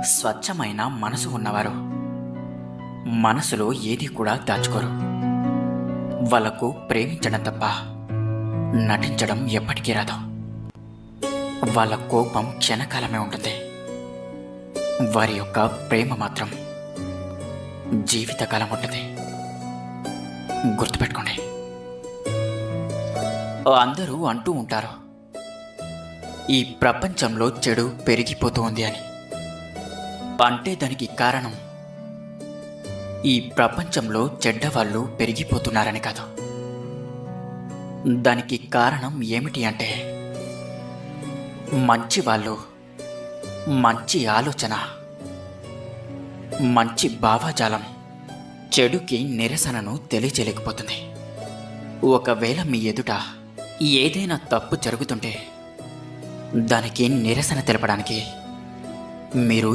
స్వచ్ఛమైన మనసు ఉన్నవారు మనసులో ఏది కూడా దాచుకోరు. వాళ్ళకు ప్రేమించడం తప్ప నటించడం ఎప్పటికీ రాదు. వాళ్ళ కోపం క్షణకాలమే ఉంటుంది. వారి యొక్క ప్రేమ మాత్రం జీవితకాలం ఉంటుంది. గుర్తుపెట్టుకోండి. అందరూ అంటూ ఉంటారు, ఈ ప్రపంచంలో చెడు పెరిగిపోతూ ఉంది అని. అంటే దానికి కారణం ఈ ప్రపంచంలో చెడ్డవాళ్ళు పెరిగిపోతున్నారని కాదు. దానికి కారణం ఏమిటి అంటే, మంచి వాళ్ళు మంచి ఆలోచన, మంచి భావజాలం చెడుకి నిరసనను తెలియజేయలేకపోతుంది. ఒకవేళ మీ ఎదుట ఏదైనా తప్పు జరుగుతుంటే దానికి నిరసన తెలపడానికి మీరు